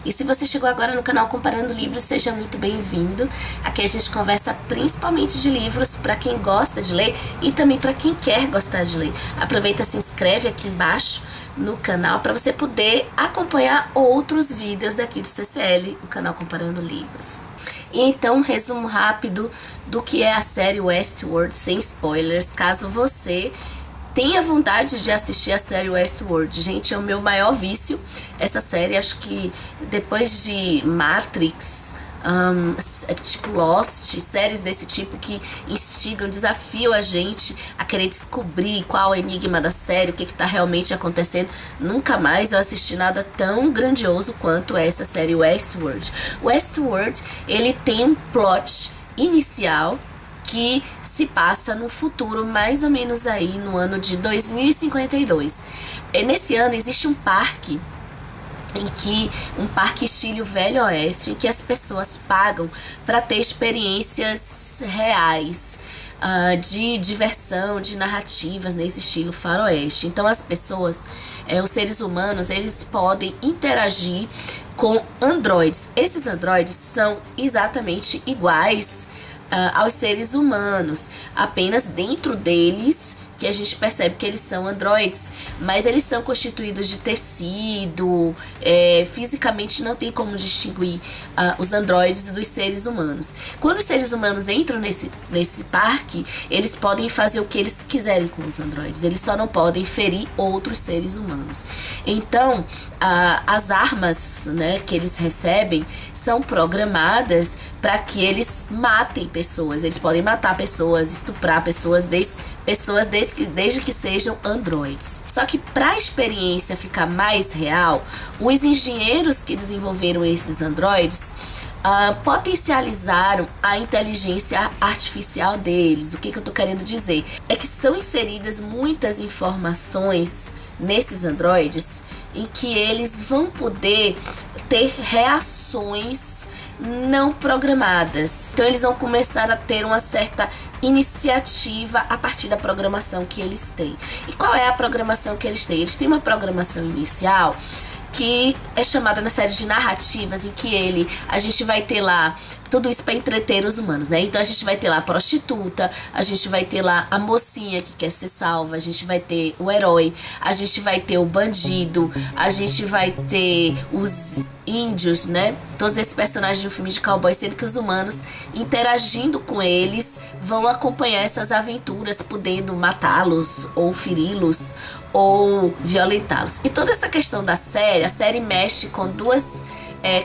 E se você chegou agora no canal Comparando Livros, seja muito bem-vindo. Aqui a gente conversa principalmente de livros para quem gosta de ler e também para quem quer gostar de ler. Aproveita, se inscreve aqui embaixo no canal para você poder acompanhar outros vídeos daqui do CCL, o canal Comparando Livros. E então, um resumo rápido do que é a série Westworld, sem spoilers, caso você tenha vontade de assistir a série Westworld. Gente, é o meu maior vício, essa série. Acho que depois de Matrix, tipo Lost, séries desse tipo que instigam, desafiam a gente a querer descobrir qual é o enigma da série, o que tá realmente acontecendo. Nunca mais eu assisti nada tão grandioso quanto essa série Westworld. Westworld, ele tem um plot inicial que se passa no futuro, mais ou menos aí no ano de 2052. Nesse ano existe um parque um parque estilo Velho Oeste, em que as pessoas pagam para ter experiências reais de diversão, de narrativas nesse estilo faroeste. Então as pessoas, os seres humanos, eles podem interagir com androides. Esses androides são exatamente iguais aos seres humanos, apenas dentro deles que a gente percebe que eles são androides, mas eles são constituídos de tecido, fisicamente não tem como distinguir os androides dos seres humanos. Quando os seres humanos entram nesse parque, eles podem fazer o que eles quiserem com os androides, eles só não podem ferir outros seres humanos. Então, as armas, né, que eles recebem são programadas para que eles matem pessoas. Eles podem matar pessoas, estuprar pessoas, desde que sejam androides. Só que para a experiência ficar mais real, os engenheiros que desenvolveram esses androides potencializaram a inteligência artificial deles. O que eu tô querendo dizer? É que são inseridas muitas informações nesses androides em que eles vão poder ter reações não programadas. Então eles vão começar a ter uma certa iniciativa a partir da programação que eles têm. E qual é a programação que eles têm? Eles têm uma programação inicial que é chamada na série de narrativas, em que a gente vai ter lá tudo isso para entreter os humanos, né? Então a gente vai ter lá a prostituta, a gente vai ter lá a mocinha que quer ser salva, a gente vai ter o herói, a gente vai ter o bandido, a gente vai ter os índios, né? Todos esses personagens de um filme de cowboy, sendo que os humanos, interagindo com eles, vão acompanhar essas aventuras, podendo matá-los ou feri-los ou violentá-los. E toda essa questão da série, a série mexe com duas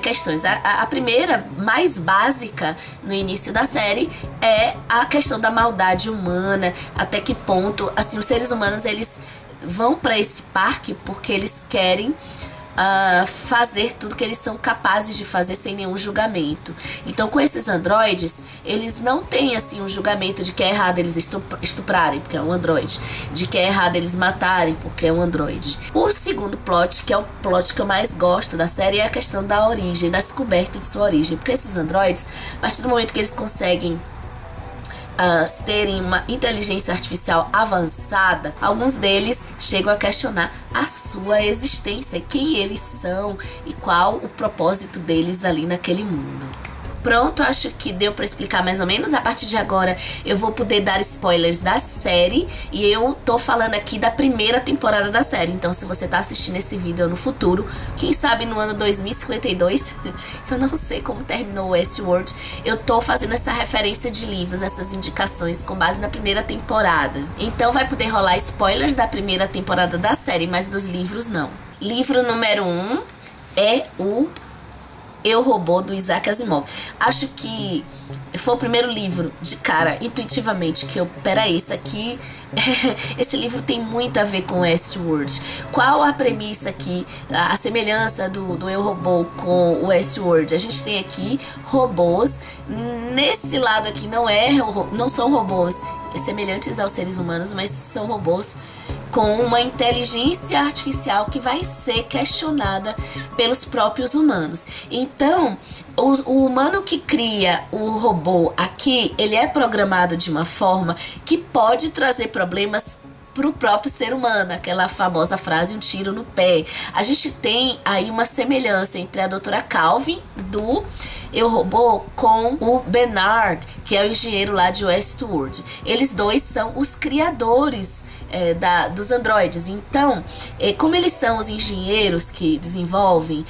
questões. A primeira, mais básica no início da série, é a questão da maldade humana, até que ponto, assim, os seres humanos, eles vão para esse parque porque eles querem fazer tudo que eles são capazes de fazer sem nenhum julgamento. Então, com esses androides, eles não têm assim um julgamento de que é errado eles estuprarem, porque é um androide, de que é errado eles matarem, porque é um androide. O segundo plot, que é o plot que eu mais gosto da série, é a questão da origem, da descoberta de sua origem, porque esses androides, a partir do momento que eles conseguem terem uma inteligência artificial avançada, alguns deles chegam a questionar a sua existência, quem eles são e qual o propósito deles ali naquele mundo. Pronto, acho que deu pra explicar mais ou menos. A partir de agora eu vou poder dar spoilers da série, e eu tô falando aqui da primeira temporada da série. Então, se você tá assistindo esse vídeo no futuro, quem sabe no ano 2052, eu não sei como terminou Westworld, eu tô fazendo essa referência de livros, essas indicações com base na primeira temporada. Então vai poder rolar spoilers da primeira temporada da série, mas dos livros não. Livro número 1 é o Eu, Robô, do Isaac Asimov. Acho que foi o primeiro livro de cara, intuitivamente, que peraí, isso aqui, esse livro tem muito a ver com Westworld. Qual a premissa aqui, a semelhança do Eu, Robô com o Westworld? A gente tem aqui robôs, nesse lado aqui não são robôs semelhantes aos seres humanos, mas são robôs com uma inteligência artificial que vai ser questionada pelos próprios humanos. Então, o humano que cria o robô aqui, ele é programado de uma forma que pode trazer problemas pro próprio ser humano, aquela famosa frase, um tiro no pé. A gente tem aí uma semelhança entre a doutora Calvin, do Eu, Robô, com o Bernard, que é o engenheiro lá de Westworld. Eles dois são os criadores dos androides. Então, como eles são os engenheiros que desenvolvem,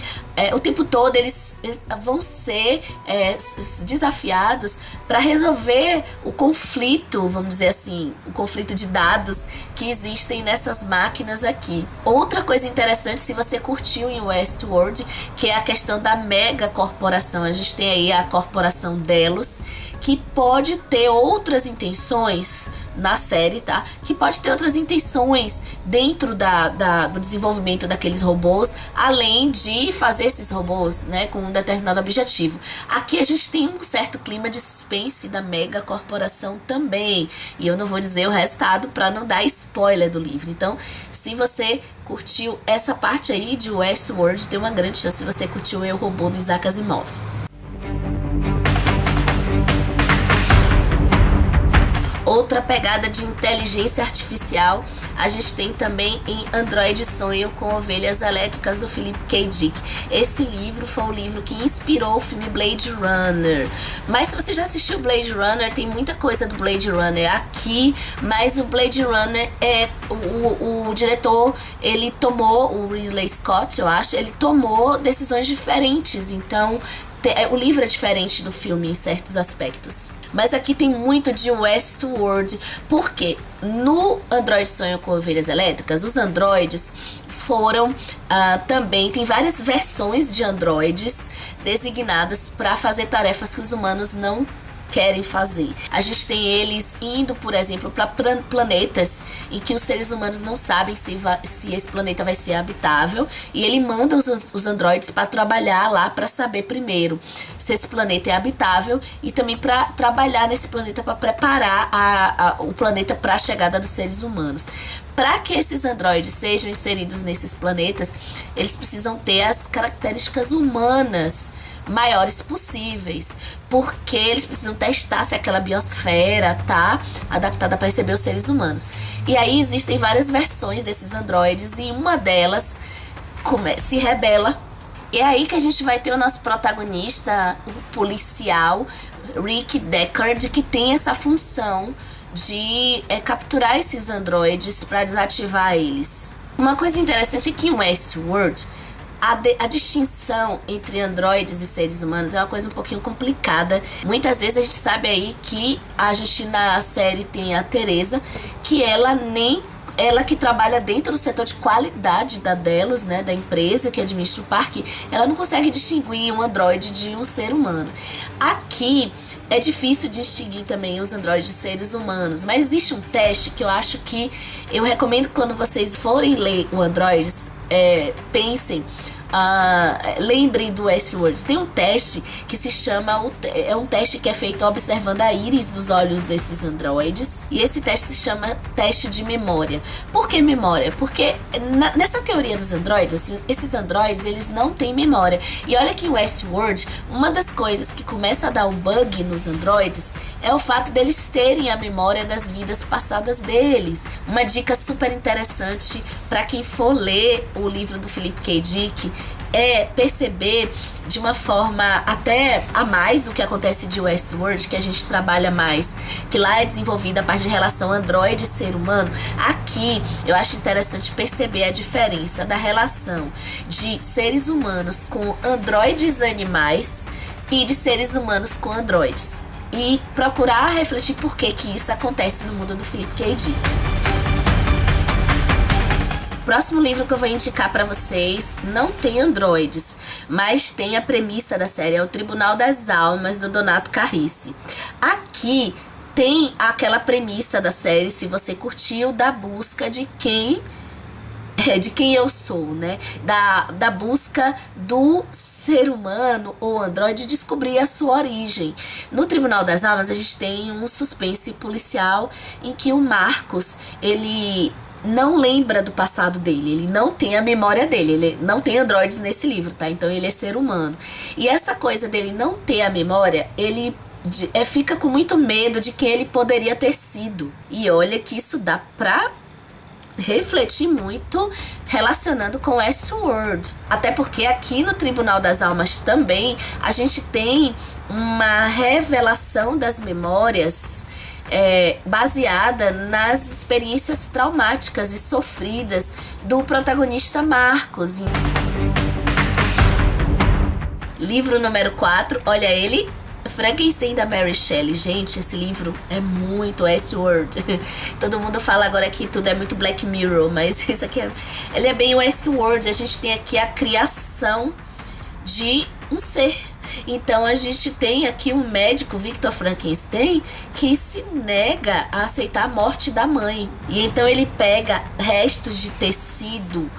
o tempo todo eles vão ser desafiados para resolver o conflito, vamos dizer assim, o conflito de dados que existem nessas máquinas aqui. Outra coisa interessante, se você curtiu em Westworld, que é a questão da mega corporação. A gente tem aí a corporação Delos, que pode ter outras intenções na série, tá? Que pode ter outras intenções dentro do desenvolvimento daqueles robôs, além de fazer esses robôs, né, com um determinado objetivo. Aqui a gente tem um certo clima de suspense da mega corporação também, e eu não vou dizer o resultado para não dar spoiler do livro. Então, se você curtiu essa parte aí de Westworld, tem uma grande chance se você curtiu o Eu, Robô, do Isaac Asimov. Outra pegada de inteligência artificial a gente tem também em Android Sonho com Ovelhas Elétricas, do Philip K. Dick. Esse livro foi o livro que inspirou o filme Blade Runner. Mas se você já assistiu Blade Runner, tem muita coisa do Blade Runner aqui, mas o Blade Runner o diretor, ele tomou, o Ridley Scott, eu acho, ele tomou decisões diferentes. Então o livro é diferente do filme em certos aspectos. Mas aqui tem muito de Westworld, porque no Android Sonho com Ovelhas Elétricas, os androides foram também, tem várias versões de androides designadas para fazer tarefas que os humanos não querem fazer. A gente tem eles indo, por exemplo, para planetas em que os seres humanos não sabem se esse planeta vai ser habitável, e ele manda os androides para trabalhar lá para saber primeiro se esse planeta é habitável, e também para trabalhar nesse planeta para preparar o planeta para a chegada dos seres humanos. Para que esses androides sejam inseridos nesses planetas, eles precisam ter as características humanas maiores possíveis, porque eles precisam testar se aquela biosfera tá adaptada para receber os seres humanos. E aí existem várias versões desses androides, e uma delas se rebela. E é aí que a gente vai ter o nosso protagonista, o policial Rick Deckard, que tem essa função de capturar esses androides para desativar eles. Uma coisa interessante é que em Westworld, a distinção entre androides e seres humanos é uma coisa um pouquinho complicada. Muitas vezes a gente sabe aí que a gente na série tem a Teresa, que ela que trabalha dentro do setor de qualidade da Delos, né, da empresa que administra o parque, ela não consegue distinguir um androide de um ser humano. Aqui é difícil distinguir também os androides de seres humanos, mas existe um teste que eu acho que eu recomendo que quando vocês forem ler o Androids, pensem, lembrem do Westworld. Tem um teste que se chama, é um teste que é feito observando a íris dos olhos desses androides, e esse teste se chama teste de memória. Por que memória? Porque nessa teoria dos androides, esses androides, eles não têm memória. E olha que em Westworld, uma das coisas que começa a dar o bug nos androides é o fato deles terem a memória das vidas passadas deles. Uma dica super interessante para quem for ler o livro do Philip K. Dick é perceber de uma forma até a mais do que acontece de Westworld, que a gente trabalha mais, que lá é desenvolvida a parte de relação androide e ser humano. Aqui eu acho interessante perceber a diferença da relação de seres humanos com androides animais e de seres humanos com androides, e procurar refletir por que isso acontece no mundo do Philip K. Dick. Próximo livro que eu vou indicar para vocês não tem androides, mas tem a premissa da série, é O Tribunal das Almas, do Donato Carrisi. Aqui tem aquela premissa da série, se você curtiu, da busca de quem eu sou, né? Da busca do ser humano ou androide descobrir a sua origem. No Tribunal das Almas a gente tem um suspense policial em que o Marcos, ele não lembra do passado dele, ele não tem a memória dele, ele não tem androides nesse livro, tá? Então ele é ser humano. E essa coisa dele não ter a memória, ele fica com muito medo de quem ele poderia ter sido. E olha que isso dá pra refletir muito relacionando com Westworld. Até porque aqui no Tribunal das Almas também a gente tem uma revelação das memórias baseada nas experiências traumáticas e sofridas do protagonista Marcos. Livro número 4, olha ele, Frankenstein da Mary Shelley. Gente, esse livro é muito Westworld. Todo mundo fala agora que tudo é muito Black Mirror, mas isso aqui ele é bem Westworld. A gente tem aqui a criação de um ser. Então a gente tem aqui um médico, Victor Frankenstein, que se nega a aceitar a morte da mãe. E então ele pega restos de tecido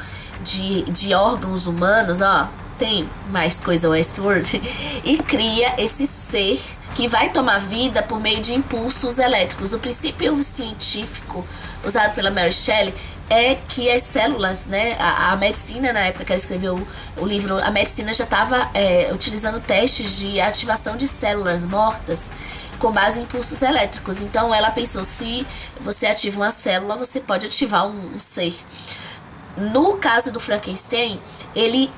de órgãos humanos, ó, tem mais coisa Westworld, e cria esse ser que vai tomar vida por meio de impulsos elétricos. O princípio científico usado pela Mary Shelley é que as células, né, a medicina, na época que ela escreveu o livro, a medicina já estava utilizando testes de ativação de células mortas com base em impulsos elétricos. Então ela pensou, se você ativa uma célula, você pode ativar um ser. No caso do Frankenstein, ele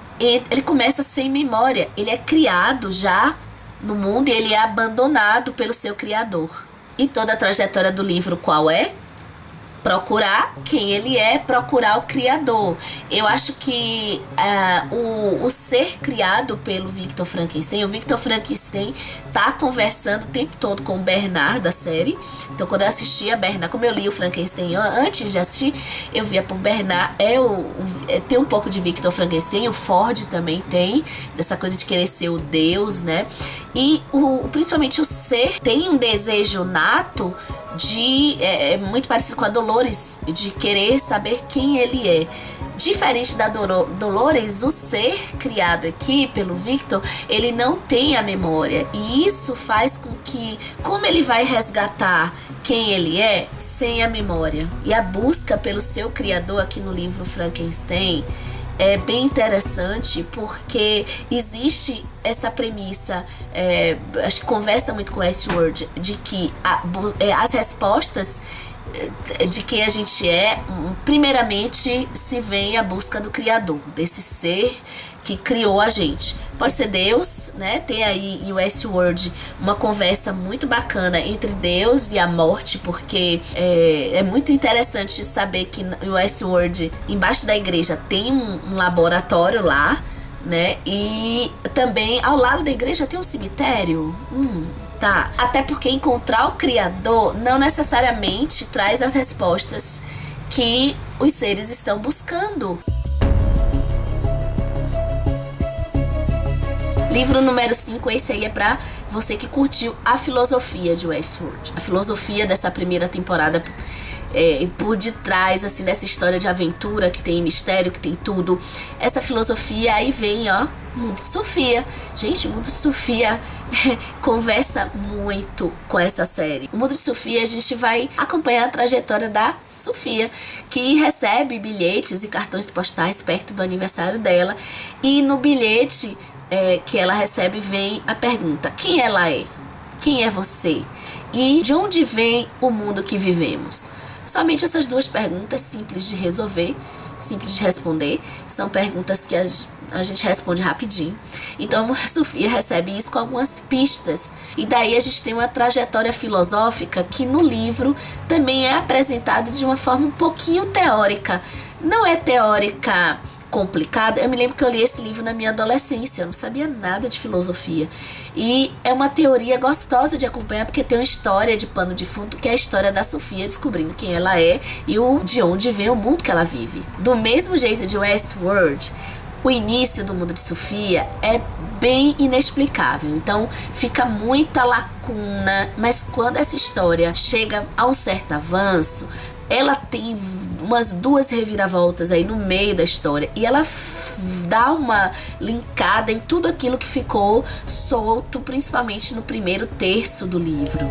começa sem memória, ele é criado já no mundo e ele é abandonado pelo seu criador. E toda a trajetória do livro qual é? Procurar quem ele é, procurar o criador. Eu acho que o ser criado pelo Victor Frankenstein, o Victor Frankenstein tá conversando o tempo todo com o Bernard da série. Então quando eu assistia Bernard, como eu li o Frankenstein antes de assistir, eu via pro Bernard, tem um pouco de Victor Frankenstein, o Ford também tem, dessa coisa de querer ser o Deus, né? E principalmente o ser tem um desejo nato muito parecido com a Dolores, de querer saber quem ele é. Diferente da Dolores, o ser criado aqui pelo Victor, ele não tem a memória. E isso faz com que, como ele vai resgatar quem ele é sem a memória? E a busca pelo seu criador aqui no livro Frankenstein é bem interessante, porque existe essa premissa, acho que conversa muito com Westworld, de que as respostas de quem a gente é, primeiramente se vem a busca do Criador, desse ser que criou a gente. Pode ser Deus, né? Tem aí em Westworld uma conversa muito bacana entre Deus e a morte, porque é muito interessante saber que em Westworld, embaixo da igreja, tem um laboratório lá, né? E também ao lado da igreja tem um cemitério. Tá. Até porque encontrar o Criador não necessariamente traz as respostas que os seres estão buscando. Livro número 5, esse aí é pra você que curtiu a filosofia de Westworld. A filosofia dessa primeira temporada, por detrás, assim, dessa história de aventura, que tem mistério, que tem tudo. Essa filosofia aí vem, ó, Mundo de Sofia. Gente, o Mundo de Sofia conversa muito com essa série. O Mundo de Sofia, a gente vai acompanhar a trajetória da Sofia, que recebe bilhetes e cartões postais perto do aniversário dela. E no bilhete que ela recebe vem a pergunta: quem ela é? Quem é você? E de onde vem o mundo que vivemos? Somente essas duas perguntas, simples de resolver, simples de responder, são perguntas que a gente responde rapidinho. Então a Sofia recebe isso com algumas pistas, e daí a gente tem uma trajetória filosófica que no livro também é apresentado de uma forma um pouquinho teórica. Não é teórica complicada. Eu me lembro que eu li esse livro na minha adolescência, eu não sabia nada de filosofia, e é uma teoria gostosa de acompanhar, porque tem uma história de pano de fundo, que é a história da Sofia descobrindo quem ela é e de onde vem o mundo que ela vive. Do mesmo jeito de Westworld, o início do Mundo de Sofia é bem inexplicável, então fica muita lacuna, mas quando essa história chega a um certo avanço, ela tem umas duas reviravoltas aí no meio da história, e ela dá uma linkada em tudo aquilo que ficou solto, principalmente no primeiro terço do livro.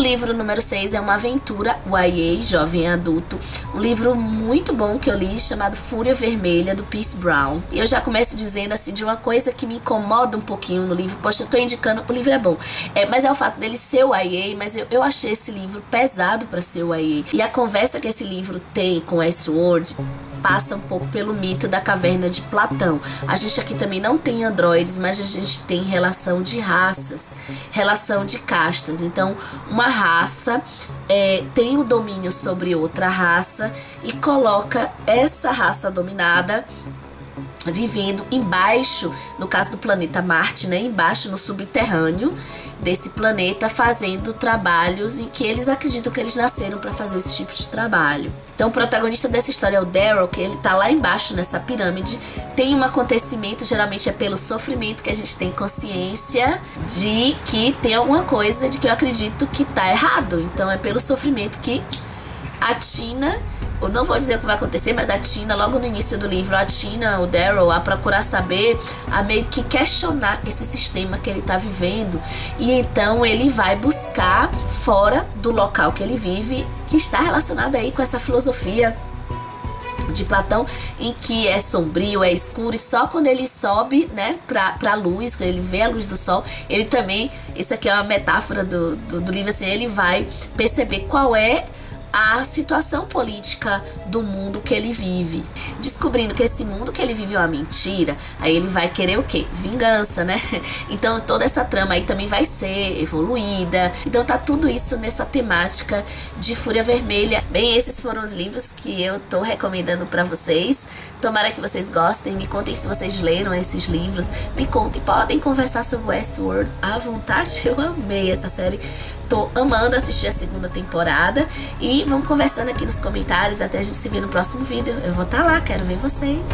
livro número 6 é uma aventura YA, jovem adulto. Um livro muito bom que eu li, chamado Fúria Vermelha, do Pierce Brown. E eu já começo dizendo assim, de uma coisa que me incomoda um pouquinho no livro. Poxa, eu tô indicando, o livro é bom. Mas é o fato dele ser YA, mas eu achei esse livro pesado pra ser YA. E a conversa que esse livro tem com Westworld passa um pouco pelo mito da caverna de Platão. A gente aqui também não tem androides, mas a gente tem relação de raças, relação de castas. Então, uma raça tem o domínio sobre outra raça e coloca essa raça dominada vivendo embaixo, no caso do planeta Marte, né, embaixo no subterrâneo desse planeta, fazendo trabalhos em que eles acreditam que eles nasceram para fazer esse tipo de trabalho. Então o protagonista dessa história é o Daryl, que ele tá lá embaixo nessa pirâmide, tem um acontecimento, geralmente é pelo sofrimento que a gente tem consciência de que tem alguma coisa de que eu acredito que tá errado. Então é pelo sofrimento que a Tina, eu não vou dizer o que vai acontecer, mas a Tina, logo no início do livro, a Tina, o Daryl, a procurar saber, a meio que questionar esse sistema que ele tá vivendo. E então ele vai buscar fora do local que ele vive, que está relacionado aí com essa filosofia de Platão, em que é sombrio, é escuro, e só quando ele sobe, né, pra luz, quando ele vê a luz do sol, ele também, isso aqui é uma metáfora do livro, assim, ele vai perceber qual é a situação política do mundo que ele vive. Descobrindo que esse mundo que ele vive é uma mentira, aí ele vai querer o quê? Vingança, né? Então toda essa trama aí também vai ser evoluída. Então tá tudo isso nessa temática de Fúria Vermelha. Bem, esses foram os livros que eu tô recomendando pra vocês. Tomara que vocês gostem. Me contem se vocês leram esses livros. Me contem, podem conversar sobre Westworld à vontade. Eu amei essa série. Tô amando assistir a segunda temporada. E vamos conversando aqui nos comentários. Até a gente se ver no próximo vídeo. Eu vou estar lá, quero ver vocês.